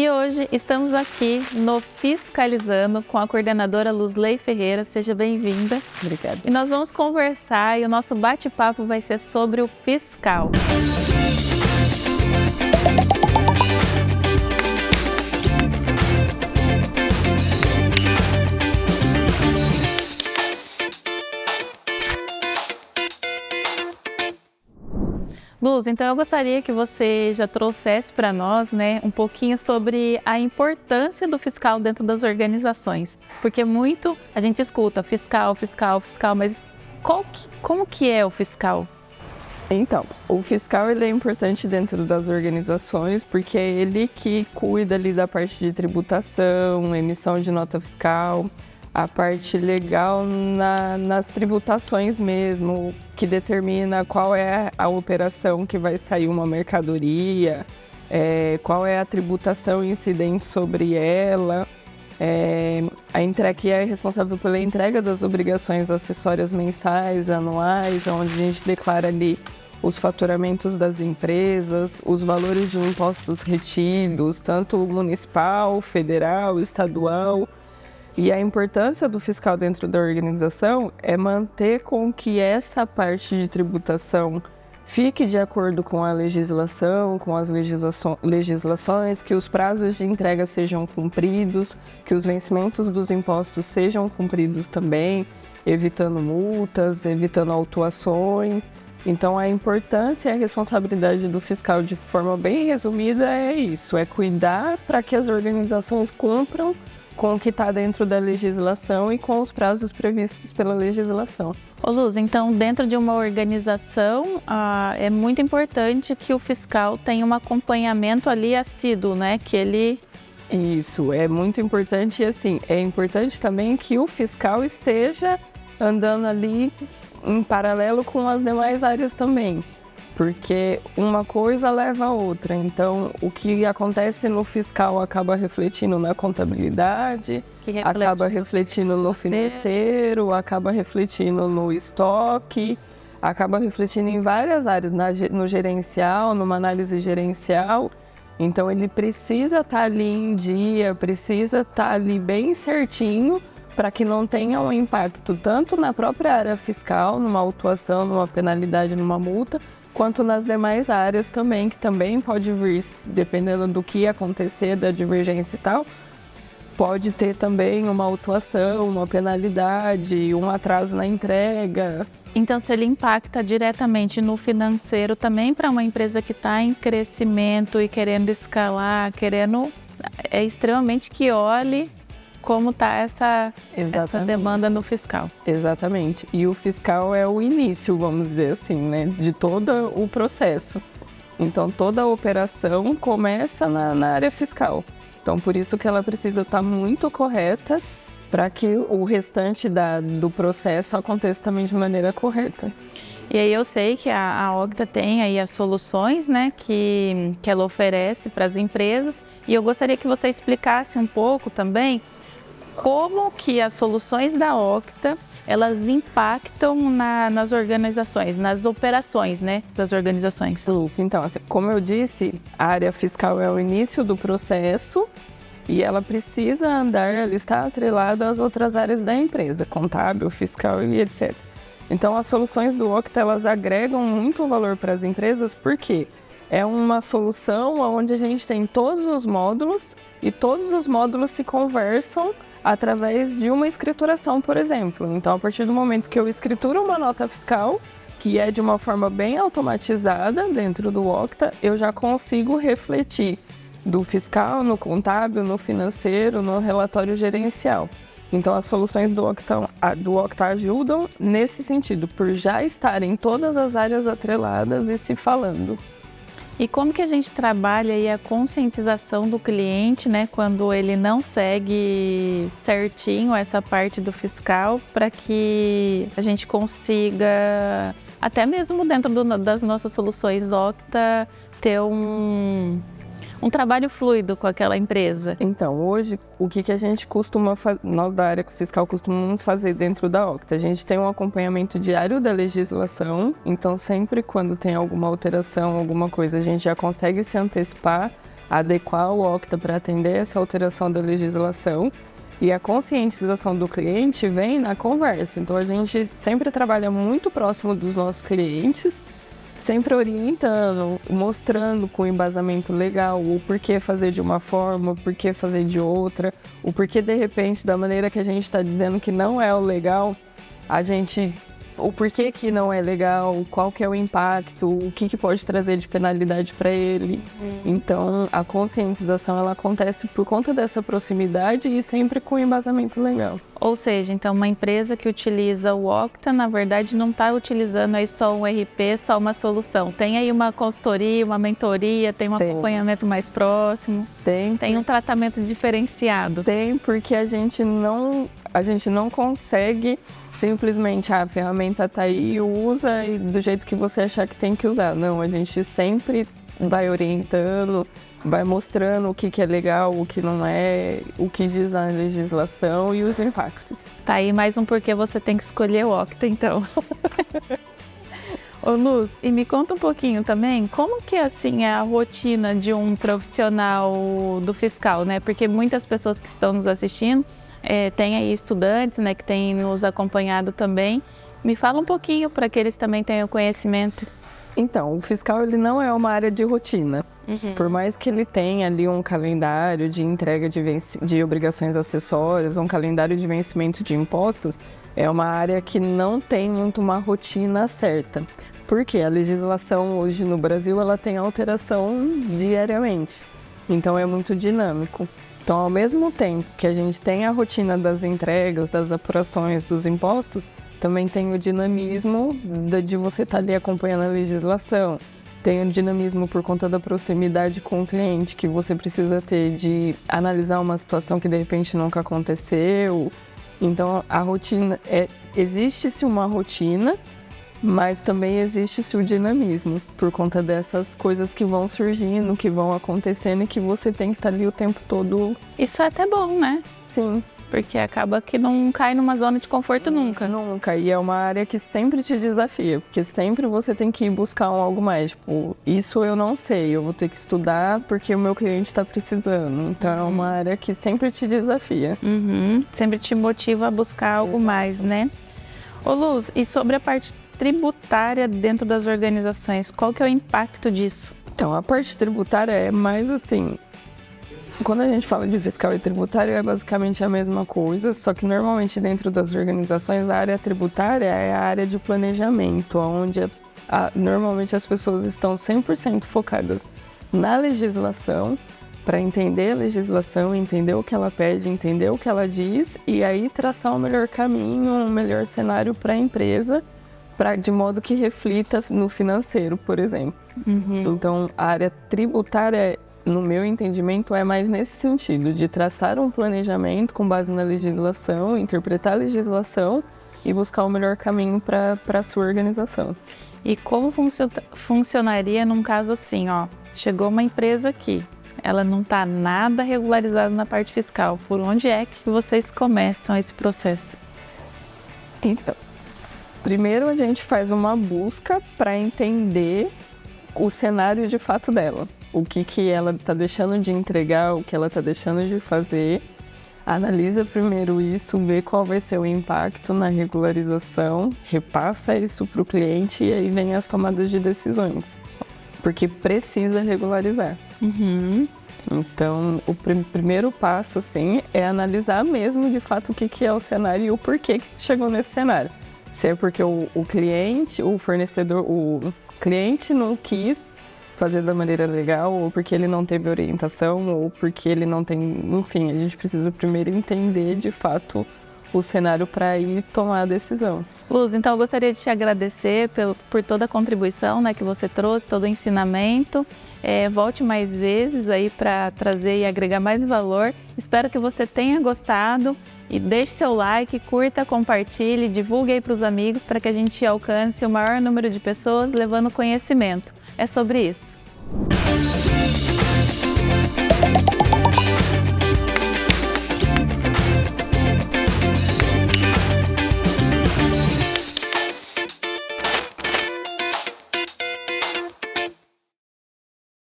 E hoje estamos aqui no Fiscalizando com a coordenadora Luzley Ferreira. Seja bem-vinda. Obrigada. E nós vamos conversar e o nosso bate-papo vai ser sobre o fiscal. Luz, então eu gostaria que você já trouxesse para nós, um pouquinho sobre a importância do fiscal dentro das organizações, porque muito a gente escuta fiscal, mas como que é o fiscal? Então, o fiscal ele é importante dentro das organizações porque é ele que cuida ali da parte de tributação, emissão de nota fiscal, a parte legal nas tributações mesmo, que determina qual é a operação que vai sair uma mercadoria, qual é a tributação incidente sobre ela. A entrega que é responsável pela entrega das obrigações acessórias mensais, anuais, onde a gente declara ali os faturamentos das empresas, os valores de impostos retidos, tanto municipal, federal, estadual. E a importância do fiscal dentro da organização é manter com que essa parte de tributação fique de acordo com a legislação, com as legislações, que os prazos de entrega sejam cumpridos, que os vencimentos dos impostos sejam cumpridos também, evitando multas, evitando autuações. Então, a importância e a responsabilidade do fiscal, de forma bem resumida, é isso, é cuidar para que as organizações cumpram com o que está dentro da legislação e com os prazos previstos pela legislação. Ô Luz, então dentro de uma organização é muito importante que o fiscal tenha um acompanhamento ali assíduo, que ele... Isso, é muito importante e assim, é importante também que o fiscal esteja andando ali em paralelo com as demais áreas também. Porque uma coisa leva a outra, então o que acontece no fiscal acaba refletindo na contabilidade, acaba refletindo no financeiro, acaba refletindo no estoque, acaba refletindo em várias áreas, no gerencial, numa análise gerencial. Então ele precisa estar ali em dia, precisa estar ali bem certinho para que não tenha um impacto tanto na própria área fiscal, numa autuação, numa penalidade, numa multa, quanto nas demais áreas também, que também pode vir, dependendo do que acontecer, da divergência e tal, pode ter também uma autuação, uma penalidade, um atraso na entrega. Então, se ele impacta diretamente no financeiro também para uma empresa que está em crescimento e querendo escalar, é extremamente que olhe como está essa demanda no fiscal. Exatamente. E o fiscal é o início, vamos dizer assim, de todo o processo. Então, toda a operação começa na área fiscal. Então, por isso que ela precisa estar muito correta para que o restante do processo aconteça também de maneira correta. E aí eu sei que a Octa tem aí as soluções, que ela oferece para as empresas. E eu gostaria que você explicasse um pouco também como que as soluções da Octa, elas impactam nas organizações, nas operações, das organizações. Isso, então, como eu disse, a área fiscal é o início do processo e ela precisa ela está atrelada às outras áreas da empresa, contábil, fiscal e etc. Então, as soluções do Octa, elas agregam muito valor para as empresas, porque é uma solução onde a gente tem todos os módulos e todos os módulos se conversam através de uma escrituração, por exemplo. Então, a partir do momento que eu escrituro uma nota fiscal, que é de uma forma bem automatizada dentro do Octa, eu já consigo refletir do fiscal, no contábil, no financeiro, no relatório gerencial. Então, as soluções do Octa ajudam nesse sentido, por já estarem todas as áreas atreladas e se falando. E como que a gente trabalha aí a conscientização do cliente, quando ele não segue certinho essa parte do fiscal, para que a gente consiga, até mesmo dentro das nossas soluções Octa, ter um trabalho fluido com aquela empresa? Então, hoje, o que a gente costuma fazer, nós da área fiscal costumamos fazer dentro da Octa? A gente tem um acompanhamento diário da legislação, então sempre quando tem alguma alteração, alguma coisa, a gente já consegue se antecipar adequar o Octa para atender essa alteração da legislação. E a conscientização do cliente vem na conversa. Então, a gente sempre trabalha muito próximo dos nossos clientes, sempre orientando, mostrando com embasamento legal o porquê fazer de uma forma, o porquê fazer de outra, o porquê, de repente, da maneira que a gente está dizendo que não é o legal, o porquê que não é legal, qual que é o impacto, o que pode trazer de penalidade para ele. Então, a conscientização ela acontece por conta dessa proximidade e sempre com embasamento legal. Ou seja, então uma empresa que utiliza o Octa, na verdade, não está utilizando aí só um RP, só uma solução. Tem aí uma consultoria, uma mentoria, tem um acompanhamento mais próximo. Tem um tratamento diferenciado. Tem, porque a gente não consegue simplesmente, a ferramenta está aí, usa e do jeito que você achar que tem que usar. Não, a gente sempre vai orientando, vai mostrando o que é legal, o que não é, o que diz na legislação e os impactos. Tá aí mais um porquê você tem que escolher o Octa, então. Ô Luz, e me conta um pouquinho também, como que assim é a rotina de um profissional do fiscal, né? Porque muitas pessoas que estão nos assistindo, tem aí estudantes, né, que têm nos acompanhado também. Me fala um pouquinho para que eles também tenham conhecimento. Então, o fiscal ele não é uma área de rotina. Por mais que ele tenha ali um calendário de entrega de obrigações acessórias, um calendário de vencimento de impostos, é uma área que não tem muito uma rotina certa. Porque a legislação hoje no Brasil ela tem alteração diariamente. Então, é muito dinâmico. Então, ao mesmo tempo que a gente tem a rotina das entregas, das apurações, dos impostos, também tem o dinamismo de você estar ali acompanhando a legislação. Tem o dinamismo por conta da proximidade com o cliente, que você precisa ter de analisar uma situação que de repente nunca aconteceu. Então, a rotina, existe-se uma rotina, mas também existe-se o dinamismo, por conta dessas coisas que vão surgindo, que vão acontecendo e que você tem que estar ali o tempo todo. Isso é até bom, né? Sim. Porque acaba que não cai numa zona de conforto nunca. Nunca. E é uma área que sempre te desafia, porque sempre você tem que ir buscar algo mais. Tipo, isso eu não sei, eu vou ter que estudar porque o meu cliente está precisando. Então é uma área que sempre te desafia. Sempre te motiva a buscar algo mais, né? Ô Luz, e sobre a parte tributária dentro das organizações, qual que é o impacto disso? Então, a parte tributária é mais assim... Quando a gente fala de fiscal e tributário, é basicamente a mesma coisa, só que normalmente dentro das organizações, a área tributária é a área de planejamento, onde normalmente as pessoas estão 100% focadas na legislação, para entender a legislação, entender o que ela pede, entender o que ela diz, e aí traçar o melhor caminho, um melhor cenário para a empresa, de modo que reflita no financeiro, por exemplo. Então, a área tributária, no meu entendimento, é mais nesse sentido, de traçar um planejamento com base na legislação, interpretar a legislação e buscar o melhor caminho para a sua organização. E como funcionaria num caso assim, ó, chegou uma empresa aqui, ela não está nada regularizada na parte fiscal, por onde é que vocês começam esse processo? Então, primeiro a gente faz uma busca para entender o cenário de fato dela. O que ela está deixando de entregar, o que ela está deixando de fazer. Analisa primeiro isso, vê qual vai ser o impacto na regularização, repassa isso para o cliente e aí vem as tomadas de decisões. Porque precisa regularizar. Então, o primeiro passo, assim, é analisar mesmo de fato o que é o cenário e o porquê que chegou nesse cenário. Se é porque o cliente, o fornecedor, o cliente não quis fazer da maneira legal, ou porque ele não teve orientação, ou porque ele não tem... Enfim, a gente precisa primeiro entender de fato o cenário para ir tomar a decisão. Luz, então eu gostaria de te agradecer por toda a contribuição, né, que você trouxe, todo o ensinamento. Volte mais vezes aí para trazer e agregar mais valor. Espero que você tenha gostado e deixe seu like, curta, compartilhe, divulgue aí para os amigos para que a gente alcance o maior número de pessoas levando conhecimento. É sobre isso.